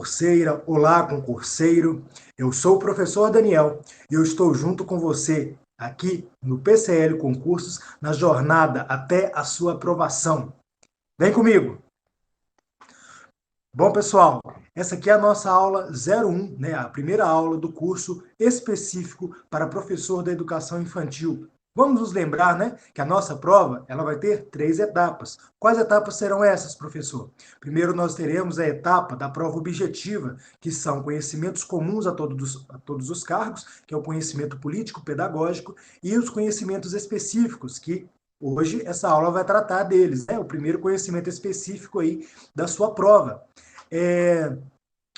concurseira, olá concurseiro. Eu sou o professor Daniel e eu estou junto com você aqui no PCL Concursos na jornada até a sua aprovação. Vem comigo! Bom, pessoal, essa aqui é a nossa aula 01, né? A primeira aula do curso específico para professor da educação infantil. Vamos nos lembrar, né, que a nossa prova ela vai ter 3 etapas. Quais etapas serão essas, professor? Primeiro, nós teremos a etapa da prova objetiva, que são conhecimentos comuns a todos os cargos, que é o conhecimento político-pedagógico, e os conhecimentos específicos, que hoje essa aula vai tratar deles, né? O primeiro conhecimento específico aí da sua prova. É,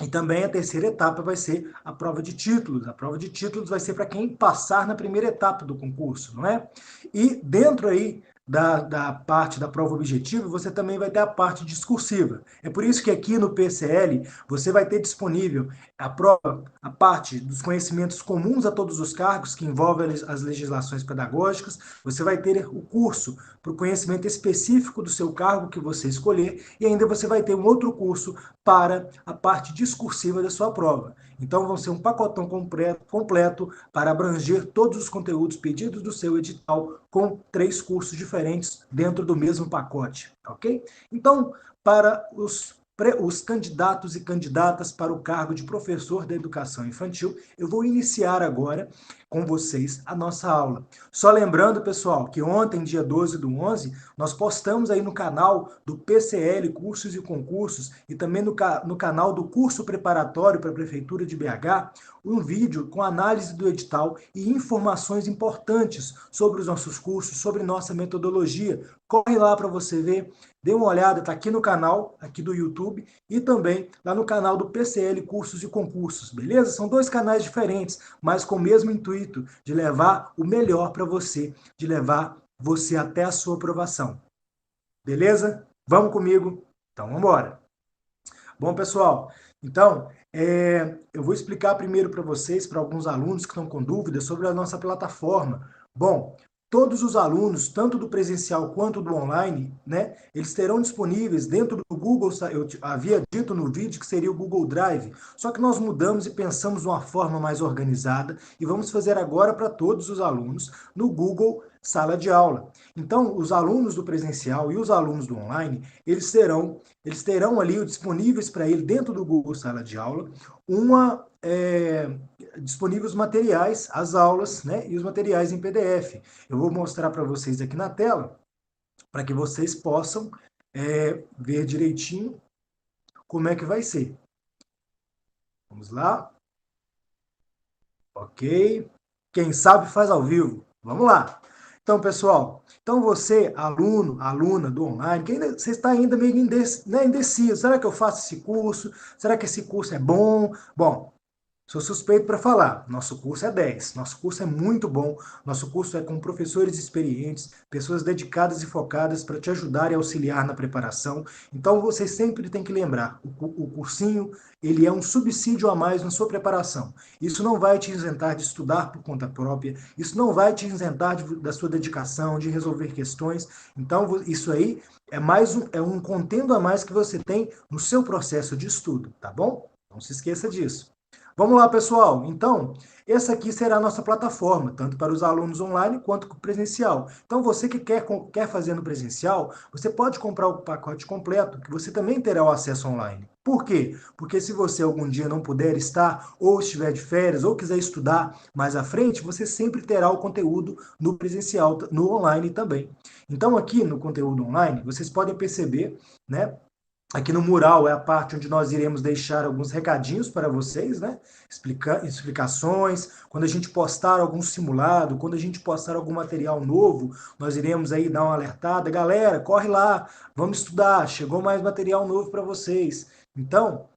e também a terceira etapa vai ser a prova de títulos. A prova de títulos vai ser para quem passar na primeira etapa do concurso, não é? E dentro aí da parte da prova objetiva, você também vai ter a parte discursiva. É por isso que aqui no PCL você vai ter disponível a prova, a parte dos conhecimentos comuns a todos os cargos, que envolvem as legislações pedagógicas. Você vai ter o curso para o conhecimento específico do seu cargo que você escolher, e ainda você vai ter um outro curso para a parte discursiva da sua prova. Então, vão ser um pacotão completo para abranger todos os conteúdos pedidos do seu edital com 3 cursos diferentes dentro do mesmo pacote, ok? Então, para os candidatos e candidatas para o cargo de professor da educação infantil, eu vou iniciar agora com vocês a nossa aula. Só lembrando, pessoal, que ontem, dia 12/11, nós postamos aí no canal do PCL Cursos e Concursos e também no canal do curso preparatório para a Prefeitura de BH, um vídeo com análise do edital e informações importantes sobre os nossos cursos, sobre nossa metodologia. Corre lá para você ver, dê uma olhada, está aqui no canal, aqui do YouTube, e também lá no canal do PCL Cursos e Concursos, beleza? São 2 canais diferentes, mas com o mesmo intuito de levar o melhor para você, de levar você até a sua aprovação. Beleza? Vamos comigo? Então, vamos embora. Bom, pessoal, então, eu vou explicar primeiro para vocês, para alguns alunos que estão com dúvidas sobre a nossa plataforma. Bom, todos os alunos, tanto do presencial quanto do online, né, eles terão disponíveis dentro do Google, eu havia dito no vídeo que seria o Google Drive, só que nós mudamos e pensamos de uma forma mais organizada e vamos fazer agora para todos os alunos no Google Sala de Aula. Então, os alunos do presencial e os alunos do online, eles terão ali disponíveis para ele dentro do Google Sala de Aula disponíveis os materiais, as aulas, né, e os materiais em PDF. Eu vou mostrar para vocês aqui na tela para que vocês possam ver direitinho como é que vai ser. Vamos lá. Ok. Quem sabe faz ao vivo. Vamos lá. Então, pessoal, você, aluno, aluna do online, que ainda, você está ainda meio indeciso. Será que eu faço esse curso? Será que esse curso é bom? Bom, sou suspeito para falar. Nosso curso é 10. Nosso curso é muito bom. Nosso curso é com professores experientes, pessoas dedicadas e focadas para te ajudar e auxiliar na preparação. Então, você sempre tem que lembrar, o cursinho, ele é um subsídio a mais na sua preparação. Isso não vai te isentar de estudar por conta própria, isso não vai te isentar da sua dedicação, de resolver questões. Então, isso aí é um contendo a mais que você tem no seu processo de estudo, tá bom? Não se esqueça disso. Vamos lá, pessoal. Então, essa aqui será a nossa plataforma, tanto para os alunos online quanto presencial. Então, você que quer fazer no presencial, você pode comprar o pacote completo, que você também terá o acesso online. Por quê? Porque se você algum dia não puder estar, ou estiver de férias, ou quiser estudar mais à frente, você sempre terá o conteúdo no presencial, no online também. Então, aqui no conteúdo online, vocês podem perceber, né? Aqui no mural é a parte onde nós iremos deixar alguns recadinhos para vocês, né? Explicações. Quando a gente postar algum simulado, quando a gente postar algum material novo, nós iremos aí dar uma alertada. Galera, corre lá, vamos estudar, chegou mais material novo para vocês. Então,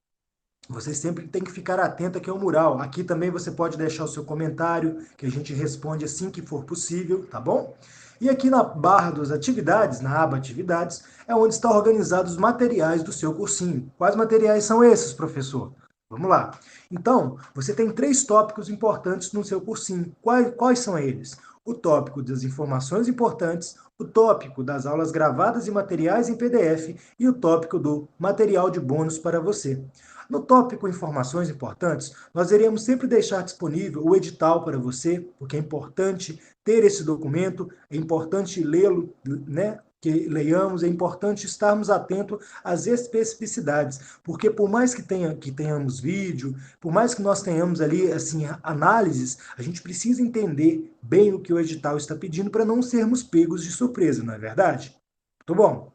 vocês sempre têm que ficar atento aqui ao mural. Aqui também você pode deixar o seu comentário, que a gente responde assim que for possível, tá bom? E aqui na barra das atividades, na aba atividades, é onde estão organizados os materiais do seu cursinho. Quais materiais são esses, professor? Vamos lá. Então, você tem 3 tópicos importantes no seu cursinho. Quais são eles? O tópico das informações importantes, o tópico das aulas gravadas e materiais em PDF e o tópico do material de bônus para você. No tópico Informações Importantes, nós iremos sempre deixar disponível o edital para você, porque é importante ter esse documento, é importante lê-lo, né? Que leiamos, é importante estarmos atentos às especificidades, porque por mais que tenhamos vídeo, por mais que nós tenhamos ali assim análises, a gente precisa entender bem o que o edital está pedindo para não sermos pegos de surpresa, não é verdade? Muito bom.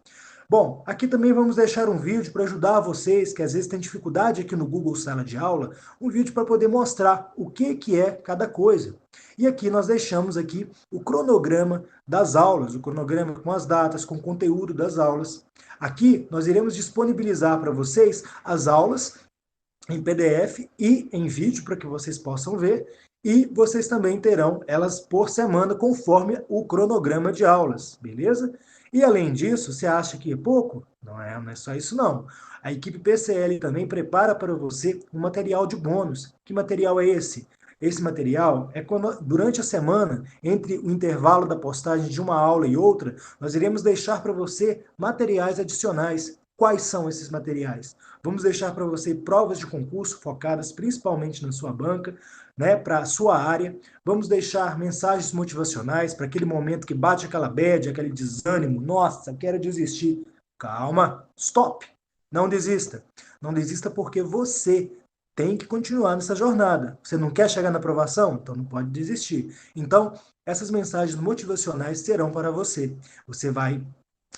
Bom, aqui também vamos deixar um vídeo para ajudar vocês que às vezes têm dificuldade aqui no Google Sala de Aula, um vídeo para poder mostrar o que é cada coisa. E aqui nós deixamos aqui o cronograma das aulas, o cronograma com as datas, com o conteúdo das aulas. Aqui nós iremos disponibilizar para vocês as aulas em PDF e em vídeo para que vocês possam ver, e vocês também terão elas por semana conforme o cronograma de aulas, beleza? E além disso, você acha que é pouco? Não é só isso não. A equipe PCL também prepara para você um material de bônus. Que material é esse? Esse material é quando, durante a semana, entre o intervalo da postagem de uma aula e outra, nós iremos deixar para você materiais adicionais. Quais são esses materiais? Vamos deixar para você provas de concurso focadas principalmente na sua banca, né, para a sua área. Vamos deixar mensagens motivacionais para aquele momento que bate aquela bad, aquele desânimo. Nossa, quero desistir. Calma, stop. Não desista. Não desista porque você tem que continuar nessa jornada. Você não quer chegar na aprovação? Então não pode desistir. Então, essas mensagens motivacionais serão para você. Você vai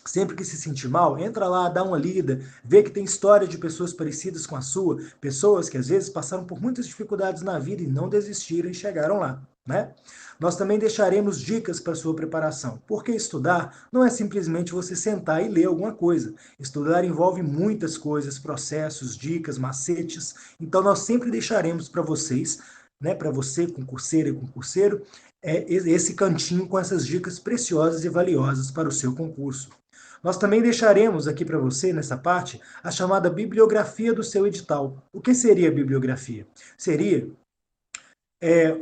sempre que se sentir mal, entra lá, dá uma lida, vê que tem história de pessoas parecidas com a sua, pessoas que às vezes passaram por muitas dificuldades na vida e não desistiram e chegaram lá, né? Nós também deixaremos dicas para sua preparação, porque estudar não é simplesmente você sentar e ler alguma coisa. Estudar envolve muitas coisas, processos, dicas, macetes, então nós sempre deixaremos para vocês, né, para você, concurseira e concurseiro, esse cantinho com essas dicas preciosas e valiosas para o seu concurso. Nós também deixaremos aqui para você, nessa parte, a chamada bibliografia do seu edital. O que seria a bibliografia? Seria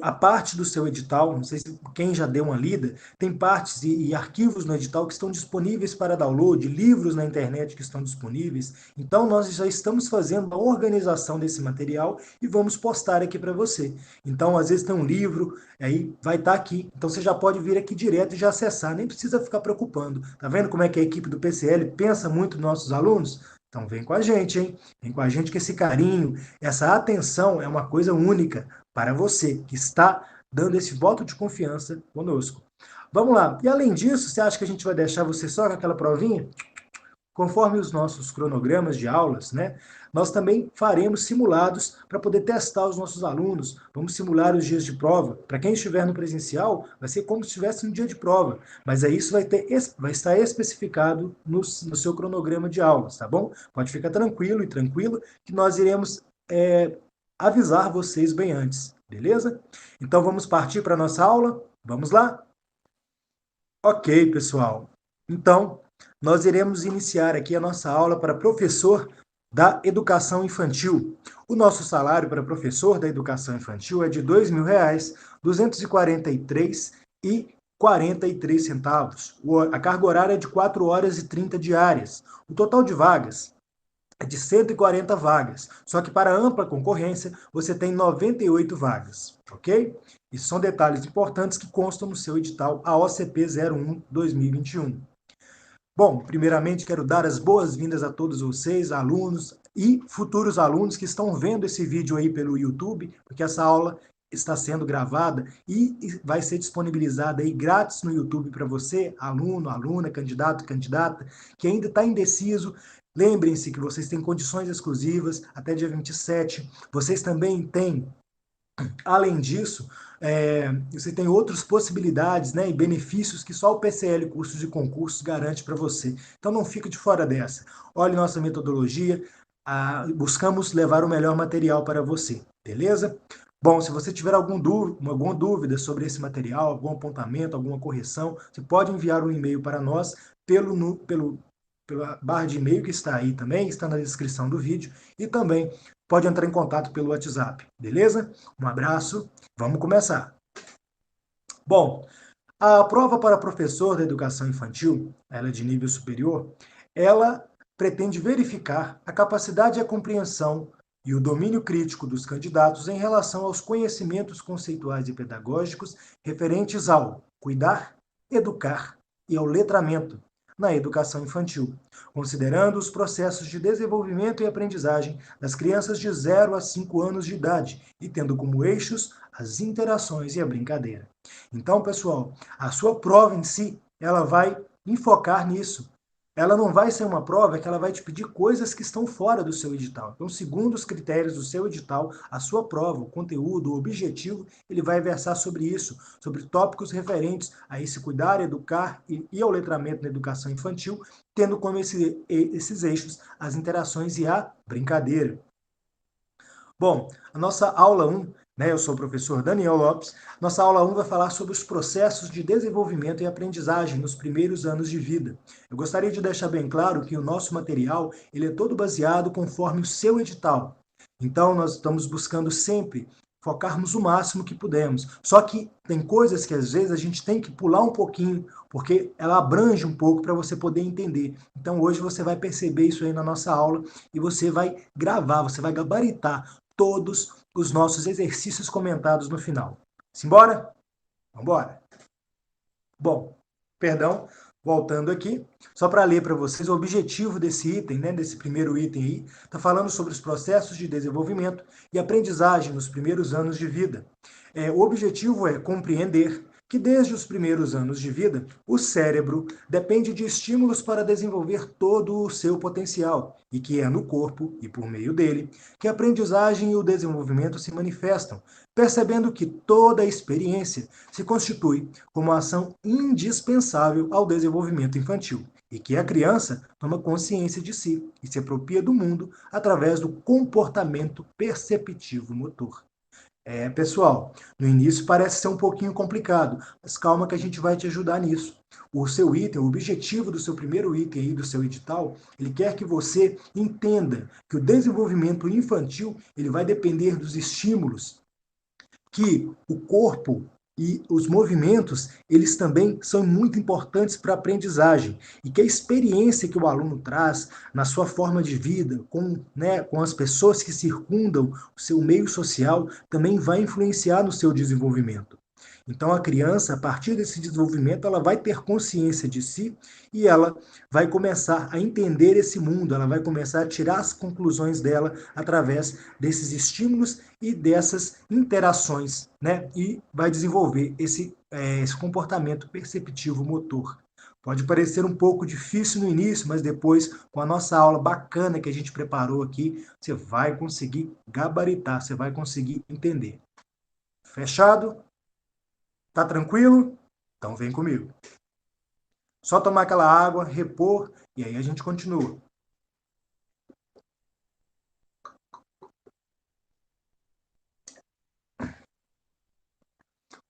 a parte do seu edital, não sei se quem já deu uma lida, tem partes e arquivos no edital que estão disponíveis para download, livros na internet que estão disponíveis. Então, nós já estamos fazendo a organização desse material e vamos postar aqui para você. Então, às vezes tem um livro, aí vai estar aqui. Então, você já pode vir aqui direto e já acessar, nem precisa ficar preocupando. Tá vendo como é que a equipe do PCL pensa muito nos nossos alunos? Então, vem com a gente, hein? Vem com a gente que esse carinho, essa atenção é uma coisa única para você que está dando esse voto de confiança conosco. Vamos lá. E além disso, você acha que a gente vai deixar você só com aquela provinha? Conforme os nossos cronogramas de aulas, né, nós também faremos simulados para poder testar os nossos alunos. Vamos simular os dias de prova. Para quem estiver no presencial, vai ser como se estivesse no dia de prova. Mas aí isso vai estar especificado no seu cronograma de aulas, tá bom? Pode ficar tranquilo e tranquilo que nós iremos avisar vocês bem antes, beleza? Então vamos partir para a nossa aula? Vamos lá? Ok, pessoal. Então, nós iremos iniciar aqui a nossa aula para professor da educação infantil. O nosso salário para professor da educação infantil é de R$ 2.000, 243,43 centavos. A carga horária é de 4 horas e 30 diárias. O total de vagas é de 140 vagas, só que para ampla concorrência você tem 98 vagas, ok? Isso são detalhes importantes que constam no seu edital AOCP 01-2021. Bom, primeiramente quero dar as boas-vindas a todos vocês, alunos e futuros alunos que estão vendo esse vídeo aí pelo YouTube, porque essa aula está sendo gravada e vai ser disponibilizada aí grátis no YouTube para você, aluno, aluna, candidato, candidata, que ainda está indeciso. Lembrem-se que vocês têm condições exclusivas até dia 27. Vocês também têm, além disso, você tem outras possibilidades, né, e benefícios que só o PCL Cursos e Concursos garante para você. Então não fique de fora dessa. Olhe nossa metodologia, buscamos levar o melhor material para você, beleza? Bom, se você tiver alguma dúvida sobre esse material, algum apontamento, alguma correção, você pode enviar um e-mail para nós pela barra de e-mail que está aí também, está na descrição do vídeo, e também pode entrar em contato pelo WhatsApp, beleza? Um abraço, vamos começar. Bom, a prova para professor da educação infantil, ela é de nível superior, ela pretende verificar a capacidade e a compreensão e o domínio crítico dos candidatos em relação aos conhecimentos conceituais e pedagógicos referentes ao cuidar, educar e ao letramento na educação infantil, considerando os processos de desenvolvimento e aprendizagem das crianças de 0 a 5 anos de idade e tendo como eixos as interações e a brincadeira. Então, pessoal, a sua prova em si, ela vai enfocar nisso. Ela não vai ser uma prova que ela vai te pedir coisas que estão fora do seu edital. Então, segundo os critérios do seu edital, a sua prova, o conteúdo, o objetivo, ele vai versar sobre isso, sobre tópicos referentes a esse cuidar, educar e ao letramento na educação infantil, tendo como esses eixos as interações e a brincadeira. Bom, a nossa aula 1, eu sou o professor Daniel Lopes, nossa aula 1 vai falar sobre os processos de desenvolvimento e aprendizagem nos primeiros anos de vida. Eu gostaria de deixar bem claro que o nosso material ele é todo baseado conforme o seu edital. Então, nós estamos buscando sempre focarmos o máximo que pudermos. Só que tem coisas que às vezes a gente tem que pular um pouquinho, porque ela abrange um pouco para você poder entender. Então, hoje você vai perceber isso aí na nossa aula e você vai gravar, você vai gabaritar todos os nossos exercícios comentados no final. Simbora? Vambora! Bom, perdão, voltando aqui, só para ler para vocês o objetivo desse item, desse primeiro item aí, está falando sobre os processos de desenvolvimento e aprendizagem nos primeiros anos de vida. O objetivo é compreender que desde os primeiros anos de vida, o cérebro depende de estímulos para desenvolver todo o seu potencial, e que é no corpo, e por meio dele, que a aprendizagem e o desenvolvimento se manifestam, percebendo que toda a experiência se constitui como ação indispensável ao desenvolvimento infantil, e que a criança toma consciência de si e se apropria do mundo através do comportamento perceptivo motor. Pessoal, no início parece ser um pouquinho complicado, mas calma que a gente vai te ajudar nisso. O seu item, o objetivo do seu primeiro item aí do seu edital, ele quer que você entenda que o desenvolvimento infantil ele vai depender dos estímulos que o corpo e os movimentos, eles também são muito importantes para a aprendizagem e que a experiência que o aluno traz na sua forma de vida, com as pessoas que circundam o seu meio social, também vai influenciar no seu desenvolvimento. Então, a criança, a partir desse desenvolvimento, ela vai ter consciência de si e ela vai começar a entender esse mundo, ela vai começar a tirar as conclusões dela através desses estímulos e dessas interações, e vai desenvolver esse comportamento perceptivo motor. Pode parecer um pouco difícil no início, mas depois, com a nossa aula bacana que a gente preparou aqui, você vai conseguir gabaritar, você vai conseguir entender. Fechado? Tá tranquilo? Então vem comigo. Só tomar aquela água, repor, e aí a gente continua.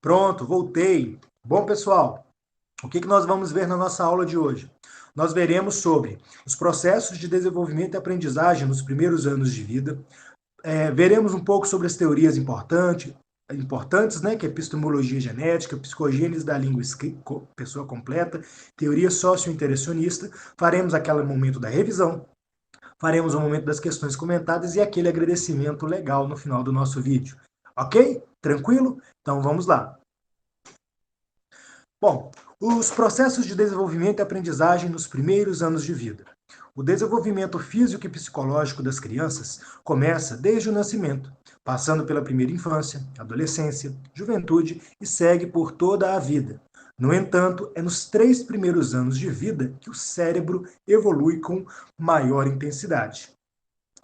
Pronto, voltei. Bom, pessoal, o que nós vamos ver na nossa aula de hoje? Nós veremos sobre os processos de desenvolvimento e aprendizagem nos primeiros anos de vida, veremos um pouco sobre as teorias importantes, que é epistemologia genética, psicogênese da língua pessoa completa, teoria socio-interacionista, faremos aquele momento da revisão, faremos o momento das questões comentadas e aquele agradecimento legal no final do nosso vídeo. Ok? Tranquilo? Então vamos lá. Bom, os processos de desenvolvimento e aprendizagem nos primeiros anos de vida. O desenvolvimento físico e psicológico das crianças começa desde o nascimento, passando pela primeira infância, adolescência, juventude e segue por toda a vida. No entanto, é nos 3 primeiros anos de vida que o cérebro evolui com maior intensidade.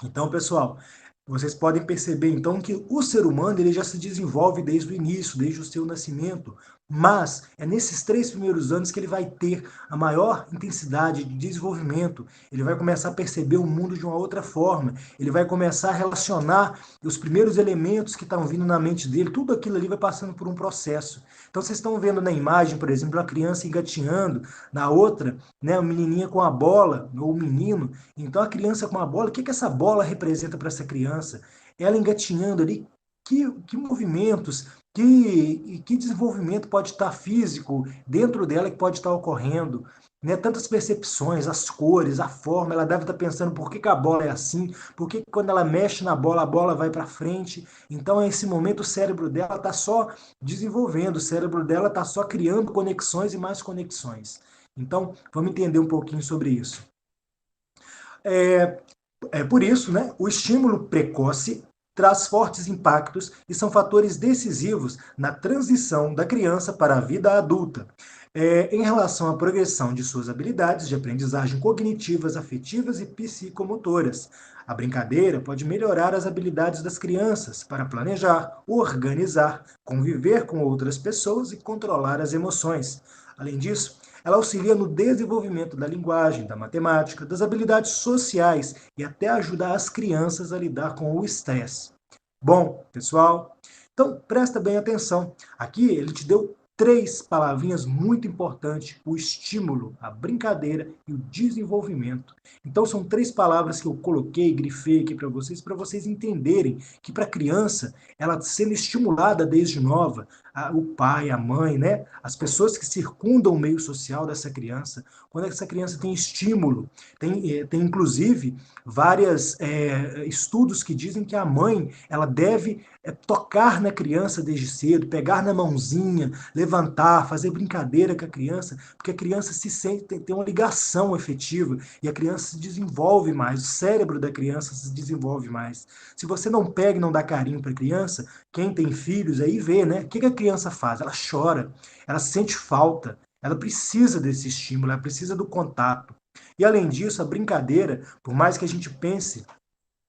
Então, pessoal, vocês podem perceber então que o ser humano ele já se desenvolve desde o início, desde o seu nascimento, mas é nesses 3 primeiros anos que ele vai ter a maior intensidade de desenvolvimento, ele vai começar a perceber o mundo de uma outra forma, ele vai começar a relacionar os primeiros elementos que estão vindo na mente dele, tudo aquilo ali vai passando por um processo. Então vocês estão vendo na imagem, por exemplo, a criança engatinhando, na outra, a menininha com a bola, ou o menino. Então a criança com a bola, o que essa bola representa para essa criança? Ela engatinhando ali, que movimentos, que desenvolvimento pode estar físico dentro dela que pode estar ocorrendo, né? Tantas percepções, as cores, a forma, ela deve estar pensando por que a bola é assim, por que quando ela mexe na bola, a bola vai para frente. Então, nesse momento, o cérebro dela está só desenvolvendo, o cérebro dela está só criando conexões e mais conexões. Então, vamos entender um pouquinho sobre isso. É por isso, né, o estímulo precoce traz fortes impactos e são fatores decisivos na transição da criança para a vida adulta. Em relação à progressão de suas habilidades de aprendizagem cognitivas, afetivas e psicomotoras. A brincadeira pode melhorar as habilidades das crianças para planejar, organizar, conviver com outras pessoas e controlar as emoções. Além disso, ela auxilia no desenvolvimento da linguagem, da matemática, das habilidades sociais e até ajuda as crianças a lidar com o estresse. Bom, pessoal, então presta bem atenção. Aqui ele te deu 3 palavrinhas muito importantes: o estímulo, a brincadeira e o desenvolvimento. Então são 3 palavras que eu coloquei, grifei aqui para vocês entenderem que para a criança, ela sendo estimulada desde nova, o pai, a mãe, né, as pessoas que circundam o meio social dessa criança, quando essa criança tem estímulo, tem inclusive vários estudos que dizem que a mãe ela deve tocar na criança desde cedo, pegar na mãozinha, levantar, fazer brincadeira com a criança, porque a criança se sente, tem uma ligação efetiva e a criança se desenvolve mais, o cérebro da criança se desenvolve mais. Se você não pega e não dá carinho para a criança, quem tem filhos aí vê, né? O que a criança faz? Ela chora, ela sente falta, ela precisa desse estímulo, ela precisa do contato. E além disso, a brincadeira, por mais que a gente pense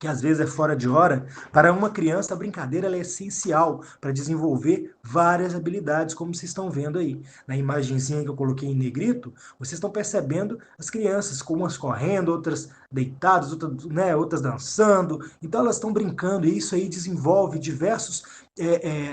que às vezes é fora de hora, para uma criança a brincadeira é essencial para desenvolver várias habilidades, como vocês estão vendo aí. Na imagenzinha que eu coloquei em negrito, vocês estão percebendo as crianças, com umas correndo, outras deitadas, outras dançando. Então elas estão brincando e isso aí desenvolve diversos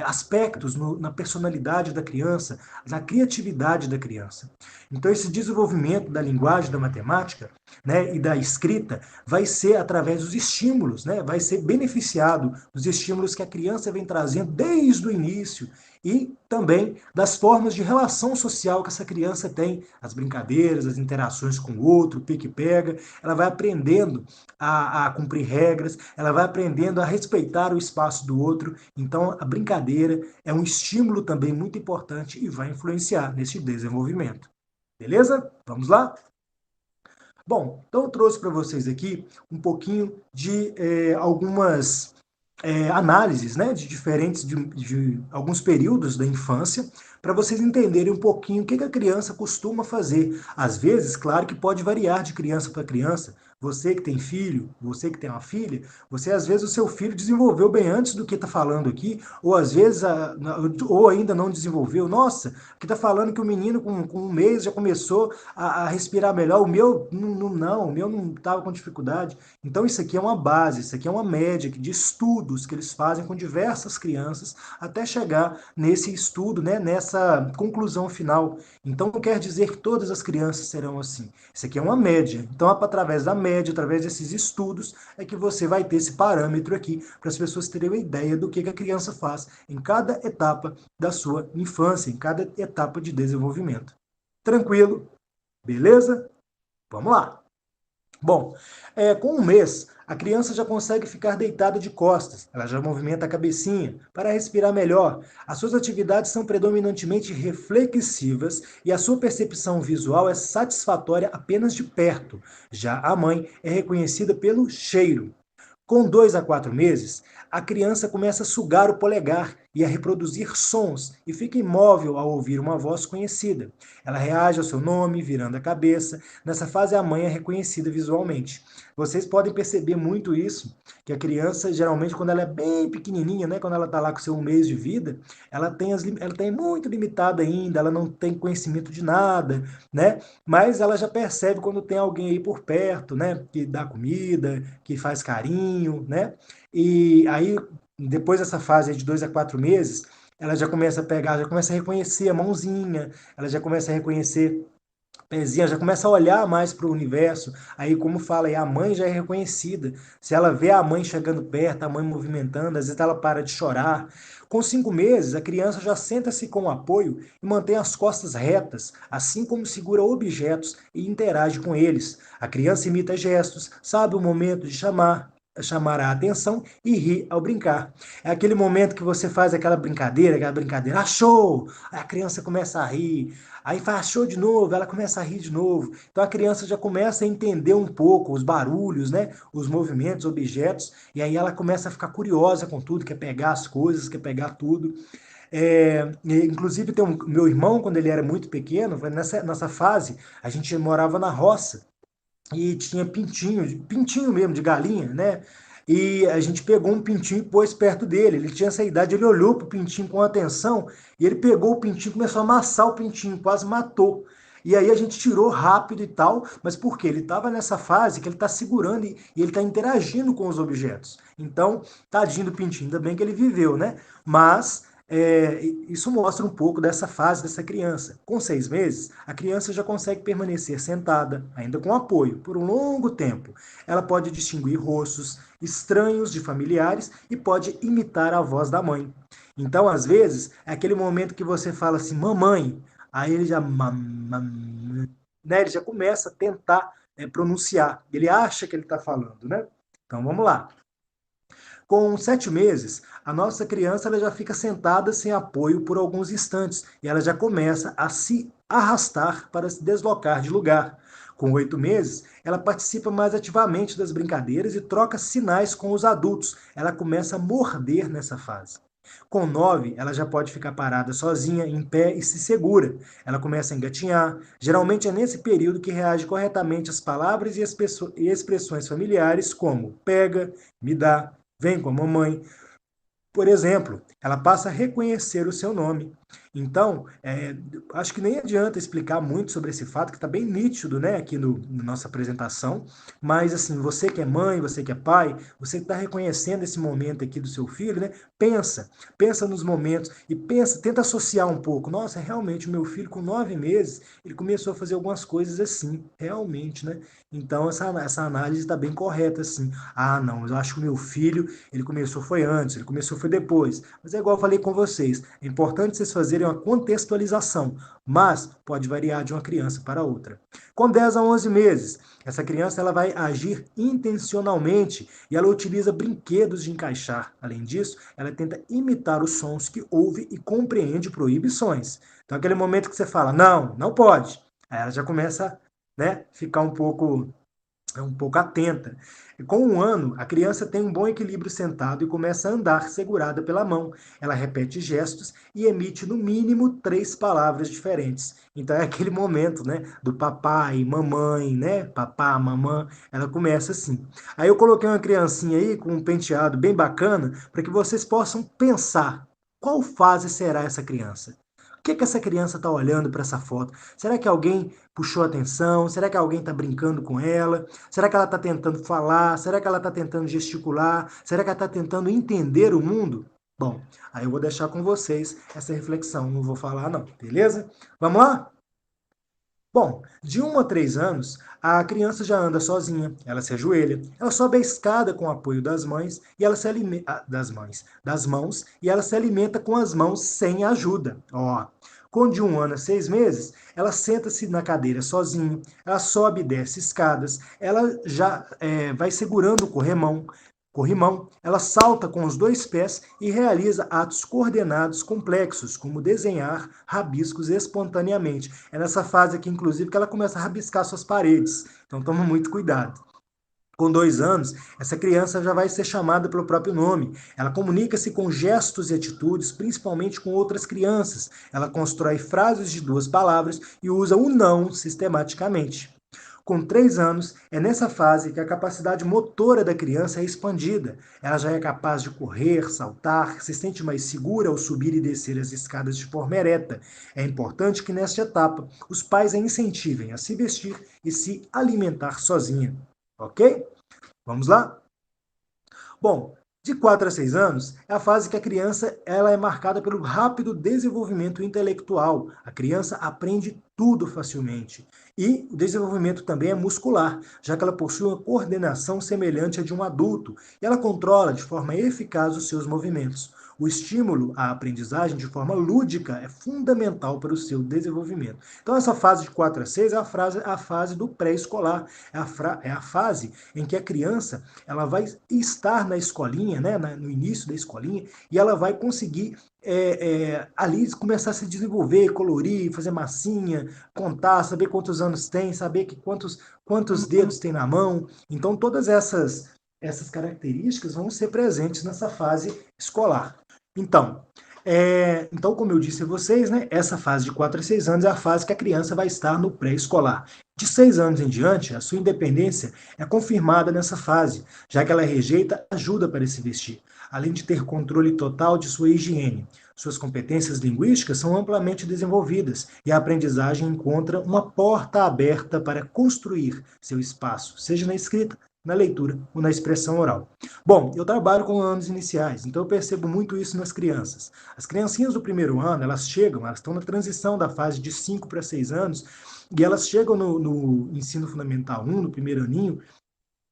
aspectos na personalidade da criança, na criatividade da criança. Então esse desenvolvimento da linguagem, da matemática, né, e da escrita vai ser através dos estímulos, né, vai ser beneficiado dos estímulos que a criança vem trazendo desde o início e também das formas de relação social que essa criança tem, as brincadeiras, as interações com o outro, o pique-pega, ela vai aprendendo a cumprir regras, ela vai aprendendo a respeitar o espaço do outro, então a brincadeira é um estímulo também muito importante e vai influenciar nesse desenvolvimento. Beleza? Vamos lá? Bom, então eu trouxe para vocês aqui um pouquinho de algumas análises, né, de diferentes, de alguns períodos da infância, para vocês entenderem um pouquinho o que a criança costuma fazer. Às vezes, claro que pode variar de criança para criança. Você que tem filho, você que tem uma filha, você às vezes o seu filho desenvolveu bem antes do que está falando aqui, ou às vezes ou ainda não desenvolveu. Nossa, que está falando que o menino com 1 mês já começou a respirar melhor, o meu não, o meu não estava com dificuldade. Então isso aqui é uma base, isso aqui é uma média de estudos que eles fazem com diversas crianças até chegar nesse estudo, né, nessa conclusão final. Então não quer dizer que todas as crianças serão assim. Isso aqui é uma média. Então através da média, através desses estudos, é que você vai ter esse parâmetro aqui para as pessoas terem uma ideia do que a criança faz em cada etapa da sua infância, em cada etapa de desenvolvimento. Tranquilo? Beleza? Vamos lá. Bom, com 1 mês, a criança já consegue ficar deitada de costas, ela já movimenta a cabecinha para respirar melhor. As suas atividades são predominantemente reflexivas e a sua percepção visual é satisfatória apenas de perto. Já a mãe é reconhecida pelo cheiro. Com 2 a 4 meses, a criança começa a sugar o polegar e a reproduzir sons e fica imóvel ao ouvir uma voz conhecida. Ela reage ao seu nome, virando a cabeça. Nessa fase, a mãe é reconhecida visualmente. Vocês podem perceber muito isso, que a criança, geralmente, quando ela é bem pequenininha, né, quando ela está lá com seu 1 mês de vida, ela tem muito limitada ainda, ela não tem conhecimento de nada, né? Mas ela já percebe quando tem alguém aí por perto, né, que dá comida, que faz carinho, né? E aí, depois dessa fase de 2 a 4 meses, ela já começa a pegar, já começa a reconhecer a mãozinha, ela já começa a reconhecer pezinha, já começa a olhar mais para o universo. Aí, como fala, aí a mãe já é reconhecida. Se ela vê a mãe chegando perto, a mãe movimentando, às vezes ela para de chorar. Com 5 meses, a criança já senta-se com apoio e mantém as costas retas, assim como segura objetos e interage com eles. A criança imita gestos, sabe o momento de chamar a atenção e ri ao brincar. É aquele momento que você faz aquela brincadeira, achou! Aí a criança começa a rir, aí faz achou de novo, ela começa a rir de novo. Então a criança já começa a entender um pouco os barulhos, né? Os movimentos, objetos, e aí ela começa a ficar curiosa com tudo, quer pegar as coisas, quer pegar tudo. Inclusive, tem meu irmão, quando ele era muito pequeno, nessa fase, a gente morava na roça e tinha pintinho, pintinho mesmo, de galinha, né? E a gente pegou um pintinho e pôs perto dele. Ele tinha essa idade, ele olhou pro pintinho com atenção e ele pegou o pintinho, começou a amassar o pintinho, quase matou. E aí a gente tirou rápido e tal, mas por quê? Ele estava nessa fase que ele está segurando e ele está interagindo com os objetos. Então, tadinho do pintinho, ainda bem que ele viveu, né? Mas isso mostra um pouco dessa fase dessa criança. Com 6 meses, a criança já consegue permanecer sentada, ainda com apoio, por um longo tempo. Ela pode distinguir rostos estranhos de familiares e pode imitar a voz da mãe. Então, às vezes, é aquele momento que você fala assim, mamãe, aí ele já, né, ele já começa a tentar pronunciar. Ele acha que ele está falando, né? Então, vamos lá. Com 7 meses, a nossa criança ela já fica sentada sem apoio por alguns instantes e ela já começa a se arrastar para se deslocar de lugar. Com 8 meses, ela participa mais ativamente das brincadeiras e troca sinais com os adultos. Ela começa a morder nessa fase. Com 9, ela já pode ficar parada sozinha, em pé e se segura. Ela começa a engatinhar. Geralmente é nesse período que reage corretamente às palavras e expressões familiares como pega, me dá, vem com a mamãe. Por exemplo, ela passa a reconhecer o seu nome. Então, acho que nem adianta explicar muito sobre esse fato, que está bem nítido, né, aqui na nossa apresentação, mas assim, você que é mãe, você que é pai, você está reconhecendo esse momento aqui do seu filho, né, pensa nos momentos e tenta associar um pouco. Nossa, realmente, o meu filho com 9 meses, ele começou a fazer algumas coisas assim, realmente, né? Então, essa análise está bem correta, assim. Ah, não, mas eu acho que o meu filho, ele começou foi antes, ele começou foi depois. Mas é igual eu falei com vocês, é importante vocês fazerem uma contextualização, mas pode variar de uma criança para outra. Com 10 a 11 meses, essa criança ela vai agir intencionalmente e ela utiliza brinquedos de encaixar. Além disso, ela tenta imitar os sons que ouve e compreende proibições. Então, aquele momento que você fala, não, não pode, aí ela já começa, né, ficar um pouco atenta. E com 1 ano, a criança tem um bom equilíbrio sentado e começa a andar segurada pela mão. Ela repete gestos e emite no mínimo 3 palavras diferentes. Então é aquele momento, né, do papai, mamãe, né, papá, mamã. Ela começa assim. Aí eu coloquei uma criancinha aí com um penteado bem bacana para que vocês possam pensar qual fase será essa criança. O que essa criança está olhando para essa foto? Será que alguém puxou atenção? Será que alguém está brincando com ela? Será que ela está tentando falar? Será que ela está tentando gesticular? Será que ela está tentando entender o mundo? Bom, aí eu vou deixar com vocês essa reflexão. Não vou falar, não, beleza? Vamos lá? Bom, de 1 a 3 anos, a criança já anda sozinha, ela se ajoelha, ela sobe a escada com o apoio das mães e ela se alimenta das mãos e ela se alimenta com as mãos sem ajuda. Ó, com de 1 ano a 6 meses, ela senta-se na cadeira sozinha, ela sobe e desce escadas, ela já vai segurando o corrimão, ela salta com os 2 pés e realiza atos coordenados complexos, como desenhar rabiscos espontaneamente. É nessa fase aqui, inclusive, que ela começa a rabiscar suas paredes. Então, toma muito cuidado. Com 2 anos, essa criança já vai ser chamada pelo próprio nome. Ela comunica-se com gestos e atitudes, principalmente com outras crianças. Ela constrói frases de 2 palavras e usa o não sistematicamente. Com 3 anos, é nessa fase que a capacidade motora da criança é expandida. Ela já é capaz de correr, saltar, se sente mais segura ao subir e descer as escadas de forma ereta. É importante que nesta etapa os pais a incentivem a se vestir e se alimentar sozinha. Ok? Vamos lá? Bom, De 4 a 6 anos, é a fase que a criança ela é marcada pelo rápido desenvolvimento intelectual. A criança aprende tudo facilmente. E o desenvolvimento também é muscular, já que ela possui uma coordenação semelhante à de um adulto e ela controla de forma eficaz os seus movimentos. O estímulo à aprendizagem de forma lúdica é fundamental para o seu desenvolvimento. Então, essa fase de 4 a 6 é a fase do pré-escolar, é a fase em que a criança ela vai estar na escolinha, né, no início da escolinha, e ela vai conseguir ali começar a se desenvolver, colorir, fazer massinha, contar, saber quantos anos tem, saber quantos dedos tem na mão. Então, todas essas características vão ser presentes nessa fase escolar. Então, como eu disse a vocês, né, essa fase de 4 a 6 anos é a fase que a criança vai estar no pré-escolar. De 6 anos em diante, a sua independência é confirmada nessa fase, já que ela rejeita ajuda para se vestir, além de ter controle total de sua higiene. Suas competências linguísticas são amplamente desenvolvidas e a aprendizagem encontra uma porta aberta para construir seu espaço, seja na escrita, na leitura ou na expressão oral. Bom, eu trabalho com anos iniciais, então eu percebo muito isso nas crianças. As criancinhas do primeiro ano, elas estão na transição da fase de 5 para 6 anos, e elas chegam no ensino fundamental 1, no primeiro aninho,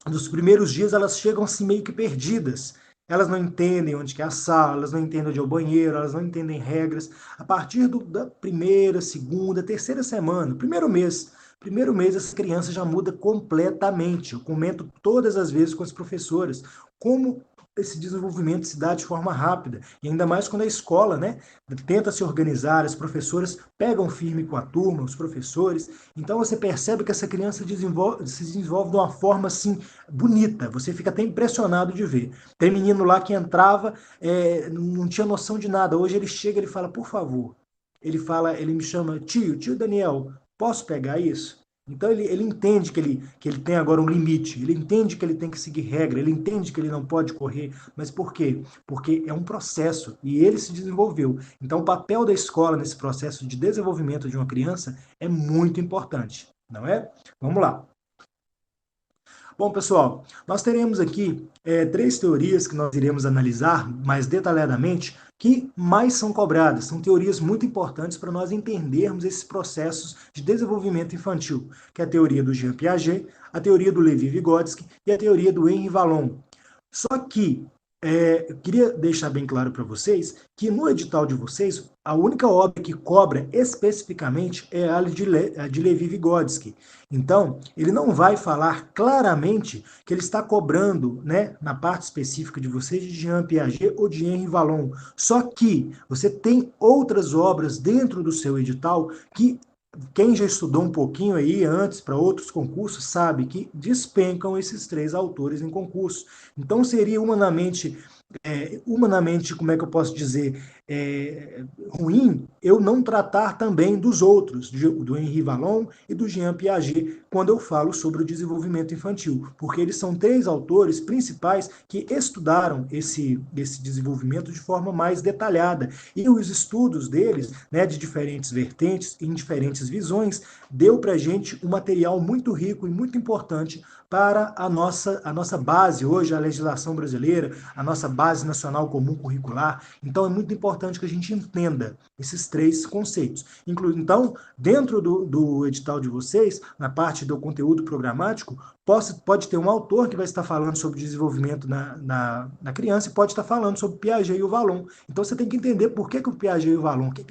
nos primeiros dias elas chegam assim meio que perdidas. Elas não entendem onde que é a sala, elas não entendem onde é o banheiro, elas não entendem regras. A partir da primeira, segunda, terceira semana, primeiro mês essa criança já muda completamente. Eu comento todas as vezes com as professoras como esse desenvolvimento se dá de forma rápida, e ainda mais quando a escola, né, tenta se organizar, as professoras pegam firme com a turma, os professores, então você percebe que essa criança se desenvolve de uma forma assim bonita, você fica até impressionado de ver. Tem menino lá que entrava, não tinha noção de nada, hoje ele chega e fala, por favor, ele me chama, tio Daniel, posso pegar isso? Então ele entende que ele tem agora um limite, ele entende que ele tem que seguir regra, ele entende que ele não pode correr, mas por quê? Porque é um processo e ele se desenvolveu. Então o papel da escola nesse processo de desenvolvimento de uma criança é muito importante, não é? Vamos lá. Bom, pessoal, nós teremos aqui três teorias que nós iremos analisar mais detalhadamente, que mais são cobradas. São teorias muito importantes para nós entendermos esses processos de desenvolvimento infantil, que é a teoria do Jean Piaget, a teoria do Levi-Vygotsky e a teoria do Henri Vallon. Só que eu queria deixar bem claro para vocês que no edital de vocês, a única obra que cobra especificamente é a de Levi-Vygotsky. Então, ele não vai falar claramente que ele está cobrando, né, na parte específica de vocês, de Jean Piaget ou de Henri Vallon. Só que você tem outras obras dentro do seu edital que quem já estudou um pouquinho aí antes para outros concursos sabe que despencam esses três autores em concurso. Então seria humanamente, como é que eu posso dizer, ruim eu não tratar também dos outros, do Henri Vallon e do Jean Piaget, quando eu falo sobre o desenvolvimento infantil, porque eles são três autores principais que estudaram esse desenvolvimento de forma mais detalhada. E os estudos deles, né, de diferentes vertentes, em diferentes visões, deu para a gente um material muito rico e muito importante para a nossa base hoje, a legislação brasileira, a nossa base nacional comum curricular. Então, é muito importante que a gente entenda esses três conceitos. Então, dentro do edital de vocês, na parte do conteúdo programático, pode ter um autor que vai estar falando sobre desenvolvimento na criança e pode estar falando sobre Piaget e o Vallon. Então, você tem que entender por que o Piaget e o Vallon, o que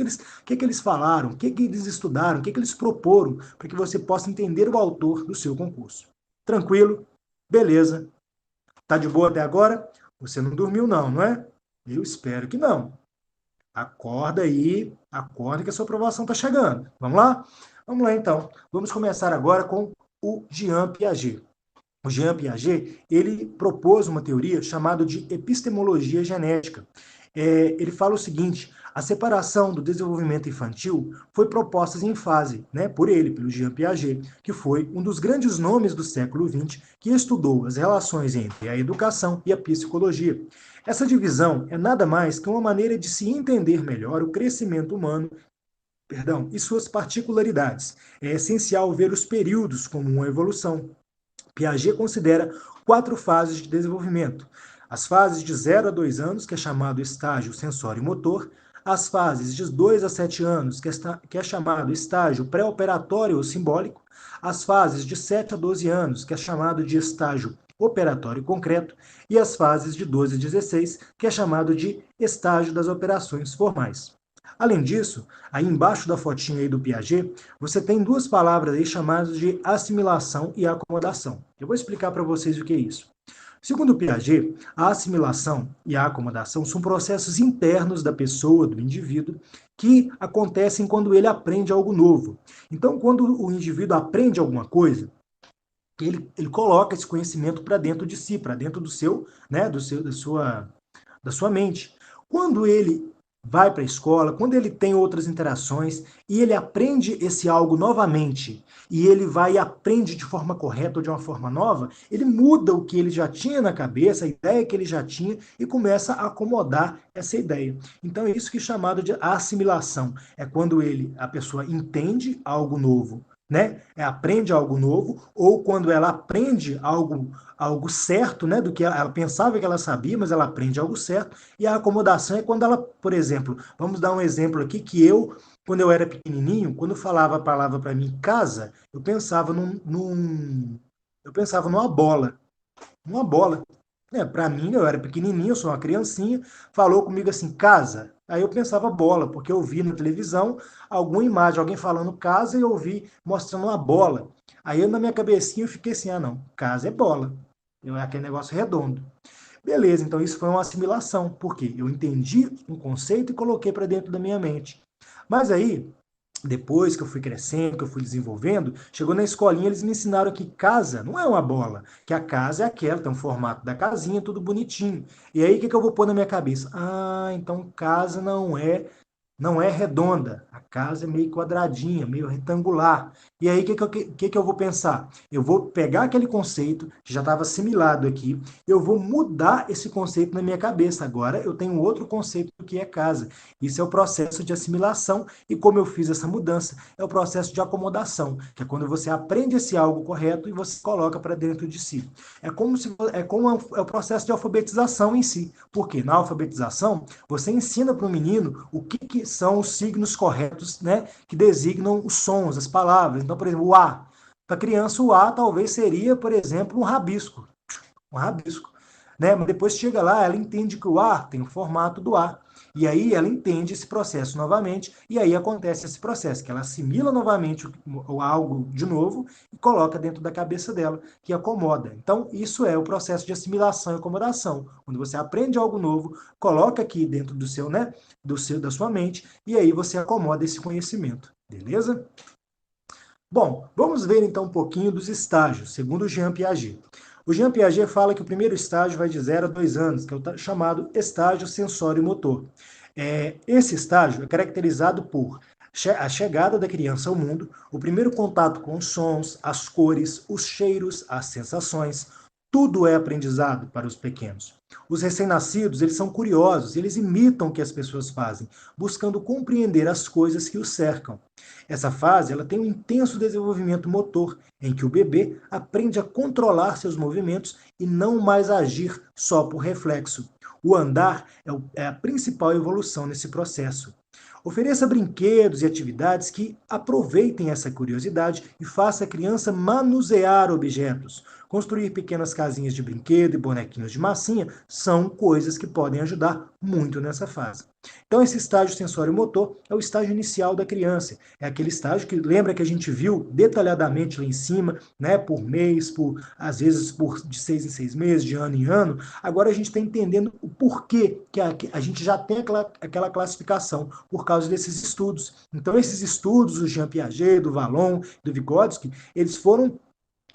eles falaram, o que eles estudaram, o que eles proporam, para que você possa entender o autor do seu concurso. Tranquilo? Beleza. Tá de boa até agora? Você não dormiu não, não é? Eu espero que não. Acorda aí, acorda que a sua aprovação está chegando. Vamos lá? Vamos lá então. Vamos começar agora com o Jean Piaget. O Jean Piaget, ele propôs uma teoria chamada de epistemologia genética. Ele fala o seguinte, a separação do desenvolvimento infantil foi proposta em fase, né, por ele, pelo Jean Piaget, que foi um dos grandes nomes do século XX, que estudou as relações entre a educação e a psicologia. Essa divisão é nada mais que uma maneira de se entender melhor o crescimento humano e suas particularidades. É essencial ver os períodos como uma evolução. Piaget considera 4 fases de desenvolvimento. as fases de 0 a 2 anos, que é chamado estágio sensório-motor, as fases de 2 a 7 anos, que é chamado estágio pré-operatório ou simbólico, as fases de 7 a 12 anos, que é chamado de estágio operatório concreto, e as fases de 12 a 16, que é chamado de estágio das operações formais. Além disso, aí embaixo da fotinha aí do Piaget, você tem duas palavras aí chamadas de assimilação e acomodação. Eu vou explicar para vocês o que é isso. Segundo Piaget, a assimilação e a acomodação são processos internos da pessoa, do indivíduo, que acontecem quando ele aprende algo novo. Então, quando o indivíduo aprende alguma coisa, ele coloca esse conhecimento para dentro de si, para dentro do seu, né, da sua mente. Quando ele vai para a escola, quando ele tem outras interações e ele aprende esse algo novamente, e ele vai e aprende de forma correta ou de uma forma nova, ele muda o que ele já tinha na cabeça, a ideia que ele já tinha, e começa a acomodar essa ideia. Então é isso que é chamado de assimilação. É quando a pessoa entende algo novo, né? Aprende algo novo, ou quando ela aprende algo certo, né? Do que ela pensava que ela sabia, mas ela aprende algo certo. E a acomodação é quando ela, por exemplo, vamos dar um exemplo aqui que quando eu era pequenininho, quando falava a palavra para mim casa, eu pensava numa bola, uma bola. Para mim, eu era pequenininho, eu sou uma criancinha, falou comigo assim, casa. Aí eu pensava bola, porque eu vi na televisão alguma imagem, alguém falando casa, e eu vi mostrando uma bola. Aí eu, na minha cabecinha eu fiquei assim, ah não, casa é bola. É aquele negócio redondo. Beleza, então isso foi uma assimilação, porque eu entendi um conceito e coloquei para dentro da minha mente. Mas aí, depois que eu fui crescendo, que eu fui desenvolvendo, chegou na escolinha, eles me ensinaram que casa não é uma bola, que a casa é aquela, tem um formato da casinha, tudo bonitinho. E aí, o que eu vou pôr na minha cabeça? Ah, então casa não é redonda, a casa é meio quadradinha, meio retangular. E aí, o que eu vou pensar? Eu vou pegar aquele conceito que já estava assimilado aqui, eu vou mudar esse conceito na minha cabeça. Agora eu tenho outro conceito do que é casa. Isso é o processo de assimilação, e como eu fiz essa mudança, é o processo de acomodação, que é quando você aprende esse algo correto e você coloca para dentro de si. É o processo de alfabetização em si, porque na alfabetização você ensina para o menino o que são os signos corretos, né, que designam os sons, as palavras. Então, por exemplo, o A. Para a criança, o A talvez seria, por exemplo, um rabisco. Um rabisco. Né? Mas depois chega lá, ela entende que o A tem o formato do A. E aí ela entende esse processo novamente, e aí acontece esse processo, que ela assimila novamente algo de novo e coloca dentro da cabeça dela, que acomoda. Então, isso é o processo de assimilação e acomodação. Quando você aprende algo novo, coloca aqui dentro do seu, né, da sua mente, e aí você acomoda esse conhecimento. Beleza? Bom, vamos ver então um pouquinho dos estágios, segundo o Jean Piaget. O Jean Piaget fala que o primeiro estágio vai de 0 a 2 anos, que é o chamado estágio sensório-motor. Esse estágio é caracterizado por a chegada da criança ao mundo, o primeiro contato com os sons, as cores, os cheiros, as sensações. Tudo é aprendizado para os pequenos. Os recém-nascidos, eles são curiosos, eles imitam o que as pessoas fazem, buscando compreender as coisas que os cercam. Essa fase ela tem um intenso desenvolvimento motor, em que o bebê aprende a controlar seus movimentos e não mais agir só por reflexo. O andar é a principal evolução nesse processo. Ofereça brinquedos e atividades que aproveitem essa curiosidade e faça a criança manusear objetos. Construir pequenas casinhas de brinquedo e bonequinhos de massinha são coisas que podem ajudar muito nessa fase. Então, esse estágio sensório-motor é o estágio inicial da criança. É aquele estágio que lembra que a gente viu detalhadamente lá em cima, né, por mês, às vezes de 6 em 6 meses, de ano em ano. Agora a gente está entendendo o porquê que a gente já tem aquela classificação, por causa desses estudos. Então, esses estudos, do Jean Piaget, do Vallon, do Vygotsky, eles foram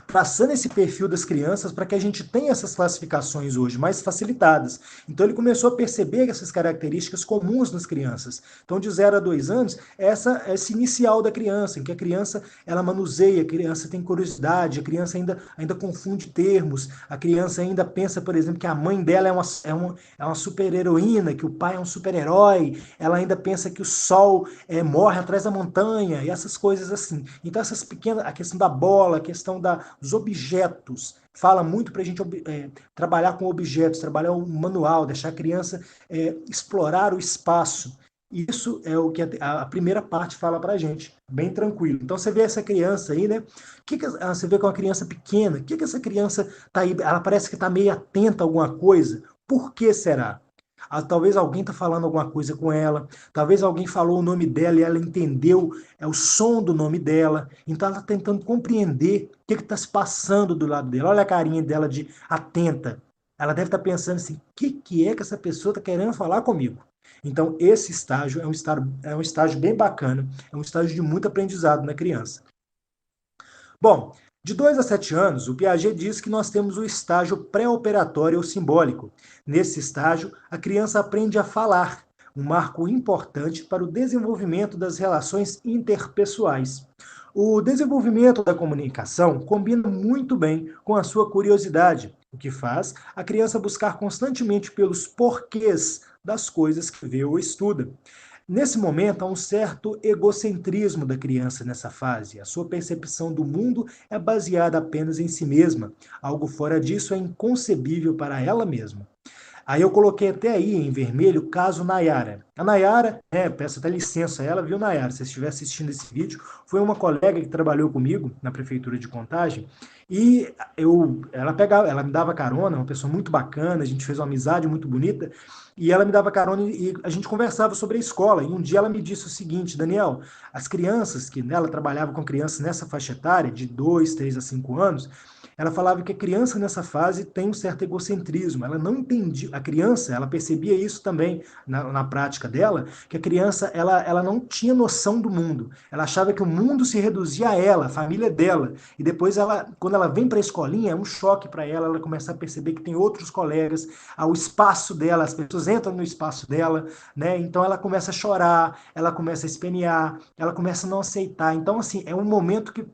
traçando esse perfil das crianças para que a gente tenha essas classificações hoje mais facilitadas. Então ele começou a perceber essas características comuns nas crianças. Então de 0 a 2 anos, esse inicial da criança, em que a criança ela manuseia, a criança tem curiosidade, a criança ainda confunde termos, a criança ainda pensa, por exemplo, que a mãe dela é uma super-heroína, que o pai é um super-herói, ela ainda pensa que o sol morre atrás da montanha, e essas coisas assim. Então essas pequenas, a questão da bola, a questão dos objetos fala muito para a gente trabalhar com objetos, trabalhar o manual, deixar a criança explorar o espaço. Isso é o que a primeira parte fala para a gente, bem tranquilo. Então você vê essa criança aí, né? Você vê que é uma criança pequena, o que essa criança está aí? Ela parece que está meio atenta a alguma coisa. Por que será? Talvez alguém está falando alguma coisa com ela, talvez alguém falou o nome dela e ela entendeu o som do nome dela, então ela está tentando compreender o que está se passando do lado dela. Olha a carinha dela de atenta. Ela deve estar pensando assim: o que é que essa pessoa está querendo falar comigo? Então, esse estágio é um estágio bem bacana, é um estágio de muito aprendizado na criança. Bom, de 2 a 7 anos, o Piaget diz que nós temos o estágio pré-operatório ou simbólico. Nesse estágio, a criança aprende a falar, um marco importante para o desenvolvimento das relações interpessoais. O desenvolvimento da comunicação combina muito bem com a sua curiosidade, o que faz a criança buscar constantemente pelos porquês das coisas que vê ou estuda. Nesse momento, há um certo egocentrismo da criança nessa fase. A sua percepção do mundo é baseada apenas em si mesma. Algo fora disso é inconcebível para ela mesma. Aí eu coloquei até aí em vermelho o caso Nayara. A Nayara, peço até licença a ela, viu, Nayara? Se você estiver assistindo esse vídeo, foi uma colega que trabalhou comigo na prefeitura de Contagem e ela me dava carona, uma pessoa muito bacana, a gente fez uma amizade muito bonita e ela me dava carona e a gente conversava sobre a escola. E um dia ela me disse o seguinte: Daniel, as crianças que ela trabalhava com crianças nessa faixa etária, de 2, 3 a 5 anos, ela falava que a criança nessa fase tem um certo egocentrismo. Ela não entendia, a criança, ela percebia isso também na prática dela, que a criança ela não tinha noção do mundo. Ela achava que o mundo se reduzia a ela, a família dela. E depois quando ela vem para a escolinha, é um choque para ela. Ela começa a perceber que tem outros colegas, o espaço dela, as pessoas entram no espaço dela, né? Então ela começa a chorar, ela começa a espernear, ela começa a não aceitar. Então assim, é um momento que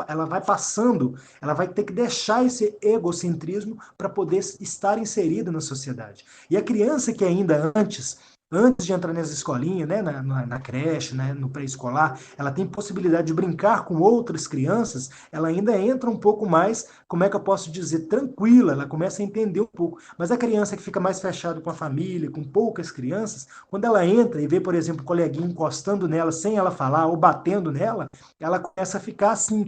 ela vai passando, ela vai ter que deixar esse egocentrismo para poder estar inserida na sociedade. E a criança que ainda antes de entrar nessa escolinha, né, na creche, né, no pré-escolar, ela tem possibilidade de brincar com outras crianças, ela ainda entra um pouco mais, como é que eu posso dizer, tranquila, ela começa a entender um pouco. Mas a criança que fica mais fechada com a família, com poucas crianças, quando ela entra e vê, por exemplo, o coleguinha encostando nela sem ela falar ou batendo nela, ela começa a ficar assim,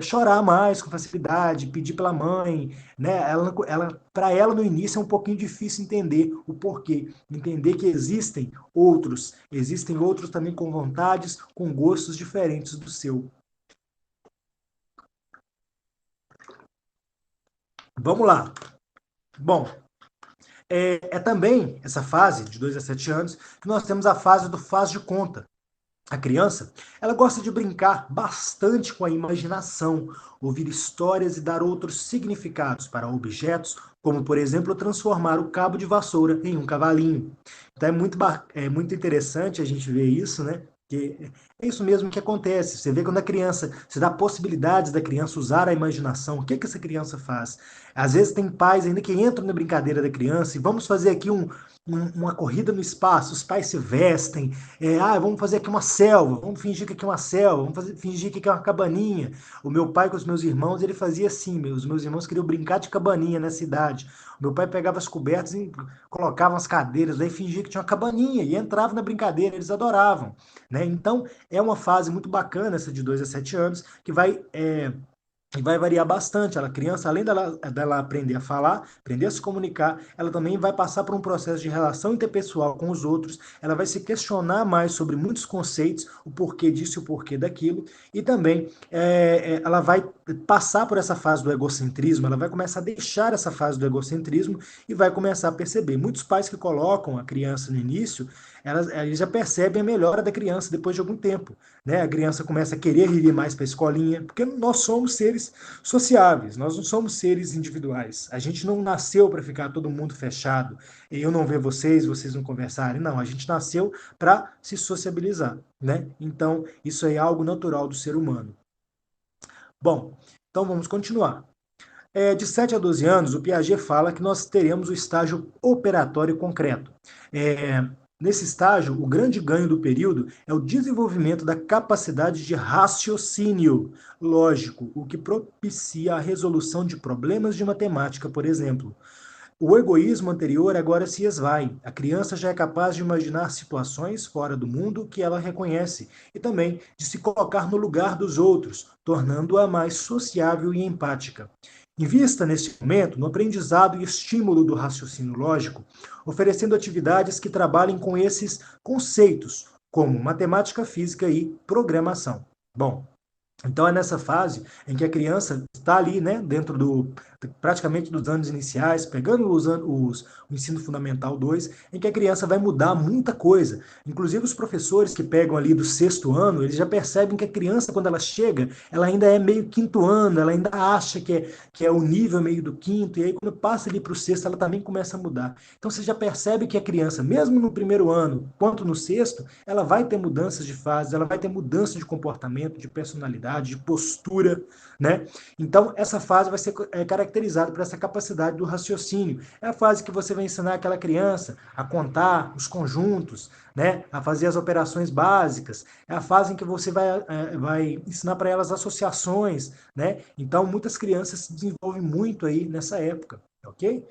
chorar mais com facilidade, pedir pela mãe, né? Para ela no início é um pouquinho difícil entender o porquê, entender que existem outros também com vontades, com gostos diferentes do seu. Vamos lá. Bom, também essa fase de 2 a 7 anos que nós temos a fase do faz de conta. A criança, ela gosta de brincar bastante com a imaginação, ouvir histórias e dar outros significados para objetos, como, por exemplo, transformar o cabo de vassoura em um cavalinho. Então é muito interessante a gente ver isso, né? Que é isso mesmo que acontece. Você vê quando a criança, você dá possibilidades da criança usar a imaginação, o que que essa criança faz? Às vezes tem pais ainda que entram na brincadeira da criança e vamos fazer aqui uma corrida no espaço, os pais se vestem, vamos fazer aqui uma selva, vamos fingir que aqui é uma selva, fingir que aqui é uma cabaninha. O meu pai com os meus irmãos, ele fazia assim, os meus irmãos queriam brincar de cabaninha na cidade. O meu pai pegava as cobertas e colocava as cadeiras, daí fingia que tinha uma cabaninha e entrava na brincadeira, eles adoravam, né? Então, é uma fase muito bacana essa de 2 a 7 anos, que vai variar bastante. A criança, além dela aprender a falar, aprender a se comunicar, ela também vai passar por um processo de relação interpessoal com os outros, ela vai se questionar mais sobre muitos conceitos, o porquê disso e o porquê daquilo, e também ela vai passar por essa fase do egocentrismo, ela vai começar a deixar essa fase do egocentrismo e vai começar a perceber. Muitos pais que colocam a criança no início, eles já percebem a melhora da criança depois de algum tempo, né? A criança começa a querer ir mais para a escolinha, porque nós somos seres sociáveis, nós não somos seres individuais. A gente não nasceu para ficar todo mundo fechado, eu não ver vocês, vocês não conversarem. Não, a gente nasceu para se sociabilizar, né? Então, isso é algo natural do ser humano. Bom, então vamos continuar. De 7 a 12 anos, o Piaget fala que nós teremos o estágio operatório concreto. Nesse estágio, o grande ganho do período é o desenvolvimento da capacidade de raciocínio lógico, o que propicia a resolução de problemas de matemática, por exemplo. O egoísmo anterior agora se esvai. A criança já é capaz de imaginar situações fora do mundo que ela reconhece e também de se colocar no lugar dos outros, tornando-a mais sociável e empática. Invista neste momento no aprendizado e estímulo do raciocínio lógico, oferecendo atividades que trabalhem com esses conceitos, como matemática, física e programação. Bom, então é nessa fase em que a criança está ali, né, dentro praticamente dos anos iniciais, pegando o ensino fundamental 2, em que a criança vai mudar muita coisa. Inclusive os professores que pegam ali do sexto ano, eles já percebem que a criança, quando ela chega, ela ainda é meio quinto ano, ela ainda acha que é o nível meio do quinto, e aí quando passa ali para o sexto, ela também começa a mudar. Então você já percebe que a criança, mesmo no primeiro ano, quanto no sexto, ela vai ter mudanças de fase, ela vai ter mudança de comportamento, de personalidade, de postura, né? Então, essa fase vai ser caracterizada por essa capacidade do raciocínio. É a fase que você vai ensinar aquela criança a contar os conjuntos, né? A fazer as operações básicas. É a fase em que você vai ensinar para elas associações, né? Então, muitas crianças se desenvolvem muito aí nessa época, ok?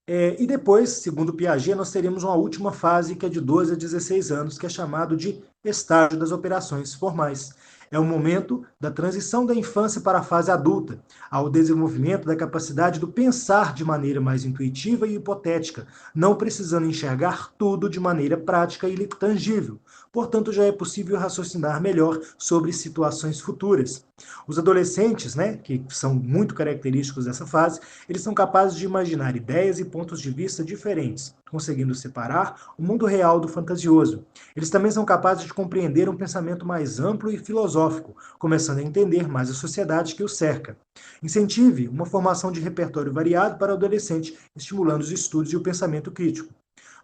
E depois, segundo Piaget, nós teremos uma última fase, que é de 12 a 16 anos, que é chamado de estágio das operações formais. É o momento da transição da infância para a fase adulta, ao desenvolvimento da capacidade do pensar de maneira mais intuitiva e hipotética, não precisando enxergar tudo de maneira prática e tangível. Portanto, já é possível raciocinar melhor sobre situações futuras. Os adolescentes, né, que são muito característicos dessa fase, eles são capazes de imaginar ideias e pontos de vista diferentes, conseguindo separar o mundo real do fantasioso. Eles também são capazes de compreender um pensamento mais amplo e filosófico, começando a entender mais a sociedade que o cerca. Incentive uma formação de repertório variado para o adolescente, estimulando os estudos e o pensamento crítico.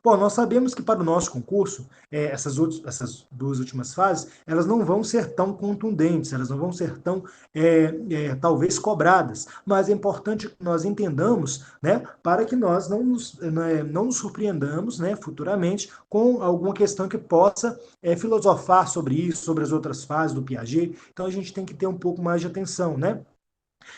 Bom, nós sabemos que para o nosso concurso, essas duas últimas fases, elas não vão ser tão contundentes, elas não vão ser tão, talvez, cobradas, mas é importante que nós entendamos, né, para que nós não nos surpreendamos, né, futuramente com alguma questão que possa filosofar sobre isso, sobre as outras fases do Piaget. Então a gente tem que ter um pouco mais de atenção, né?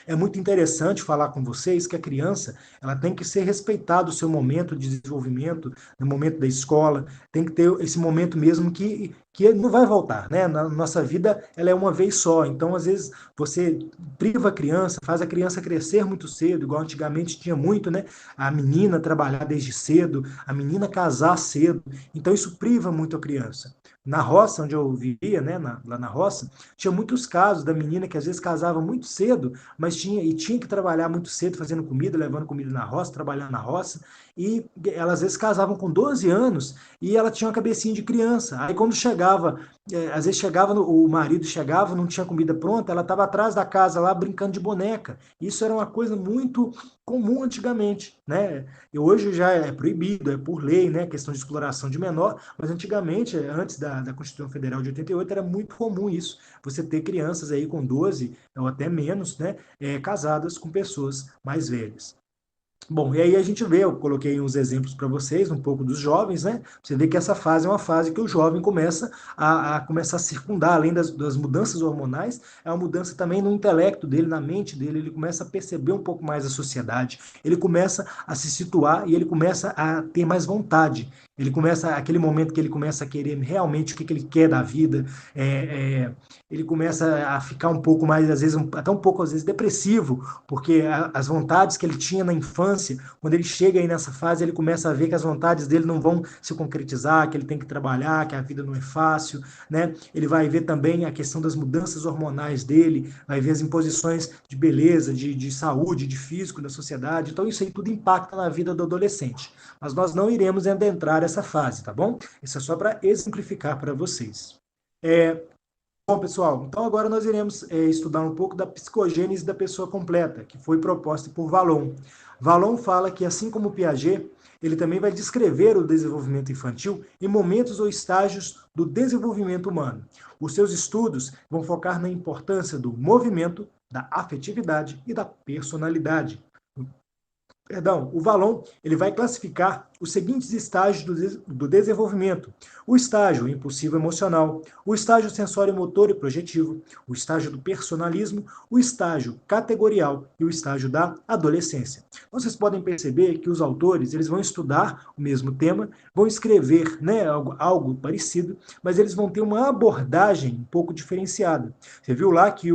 É muito interessante falar com vocês que a criança ela tem que ser respeitada o seu momento de desenvolvimento, no momento da escola, tem que ter esse momento mesmo que não vai voltar, né? Na nossa vida ela é uma vez só, então às vezes você priva a criança, faz a criança crescer muito cedo, igual antigamente tinha muito, né? A menina trabalhar desde cedo, a menina casar cedo, então isso priva muito a criança. Na roça, onde eu vivia, né, lá na roça, tinha muitos casos da menina que às vezes casava muito cedo, mas tinha que trabalhar muito cedo, fazendo comida, levando comida na roça, trabalhando na roça, e ela às vezes casavam com 12 anos e ela tinha uma cabecinha de criança. Aí quando chegava, às vezes o marido chegava, não tinha comida pronta, ela estava atrás da casa lá brincando de boneca. Isso era uma coisa muito comum antigamente, né? E hoje já é proibido, é por lei, né? Questão de exploração de menor, mas antigamente, antes da Constituição Federal de 88, era muito comum isso. Você ter crianças aí com 12 ou até menos, né? Casadas com pessoas mais velhas. Bom, e aí a gente vê, eu coloquei uns exemplos para vocês, um pouco dos jovens, né? Você vê que essa fase é uma fase que o jovem começa começar a circundar, além das mudanças hormonais, é uma mudança também no intelecto dele, na mente dele, ele começa a perceber um pouco mais a sociedade, ele começa a se situar e ele começa a ter mais vontade. Ele começa, aquele momento que ele começa a querer realmente o que ele quer da vida, ele começa a ficar um pouco mais, às vezes, até um pouco, às vezes, depressivo, porque as vontades que ele tinha na infância, quando ele chega aí nessa fase, ele começa a ver que as vontades dele não vão se concretizar, que ele tem que trabalhar, que a vida não é fácil, né? Ele vai ver também a questão das mudanças hormonais dele, vai ver as imposições de beleza, de saúde, de físico da sociedade. Então, isso aí tudo impacta na vida do adolescente. Mas nós não iremos adentrar essa fase, tá bom? Isso é só para exemplificar para vocês. Bom, pessoal, então agora nós iremos estudar um pouco da psicogênese da pessoa completa, que foi proposta por Vallon. Vallon fala que, assim como Piaget, ele também vai descrever o desenvolvimento infantil em momentos ou estágios do desenvolvimento humano. Os seus estudos vão focar na importância do movimento, da afetividade e da personalidade. Perdão, o Vallon ele vai classificar os seguintes estágios do desenvolvimento: o estágio impulsivo emocional, o estágio sensório-motor e projetivo, o estágio do personalismo, o estágio categorial e o estágio da adolescência. Então, vocês podem perceber que os autores eles vão estudar o mesmo tema, vão escrever, né, algo parecido, mas eles vão ter uma abordagem um pouco diferenciada. Você viu lá que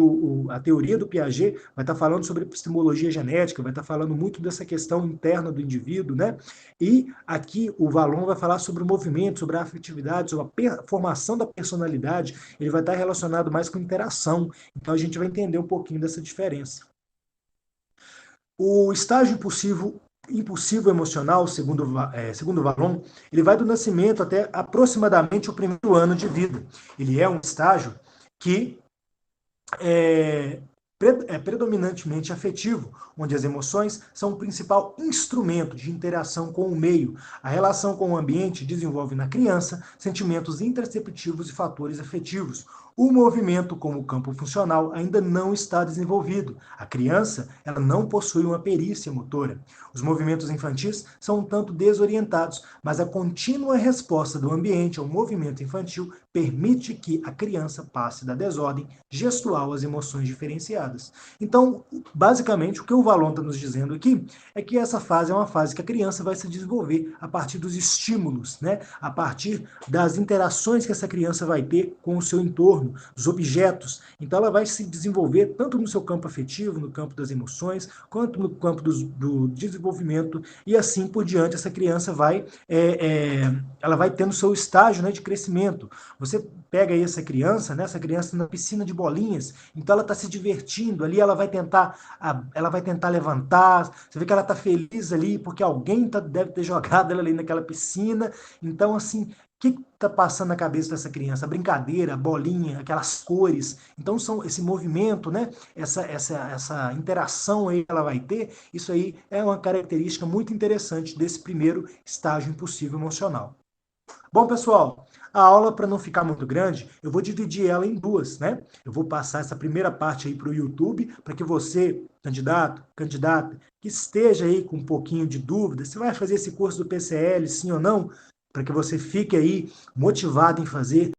a teoria do Piaget vai estar falando sobre epistemologia genética, vai estar falando muito dessa questão interna do indivíduo, né? E aqui o Vallon vai falar sobre o movimento, sobre a afetividade, sobre a formação da personalidade. Ele vai estar relacionado mais com interação. Então a gente vai entender um pouquinho dessa diferença. O estágio impulsivo emocional, segundo Vallon, ele vai do nascimento até aproximadamente o primeiro ano de vida. Ele é um estágio que é predominantemente afetivo, onde as emoções são o principal instrumento de interação com o meio. A relação com o ambiente desenvolve na criança sentimentos interceptivos e fatores afetivos. O movimento como campo funcional ainda não está desenvolvido. A criança ela não possui uma perícia motora. Os movimentos infantis são um tanto desorientados, mas a contínua resposta do ambiente ao movimento infantil permite que a criança passe da desordem gestual às emoções diferenciadas. Então, basicamente, o que o Vallon está nos dizendo aqui é que essa fase é uma fase que a criança vai se desenvolver a partir dos estímulos, né? A partir das interações que essa criança vai ter com o seu entorno, dos objetos. Então, ela vai se desenvolver tanto no seu campo afetivo, no campo das emoções, quanto no campo do desenvolvimento, e assim por diante, essa criança ela vai tendo seu estágio, né, de crescimento. Você pega aí essa criança, né, essa criança na piscina de bolinhas, então ela está se divertindo ali, ela vai tentar levantar, você vê que ela está feliz ali, porque alguém deve ter jogado ela ali naquela piscina. Então, assim, o que está passando na cabeça dessa criança? A brincadeira, a bolinha, aquelas cores. Então, esse movimento, né? Essa interação aí que ela vai ter, isso aí é uma característica muito interessante desse primeiro estágio impulsivo emocional. Bom, pessoal, a aula, para não ficar muito grande, eu vou dividir ela em duas, né? Eu vou passar essa primeira parte aí para o YouTube, para que você, candidata, que esteja aí com um pouquinho de dúvida, se vai fazer esse curso do PCL, sim ou não, para que você fique aí motivado em fazer,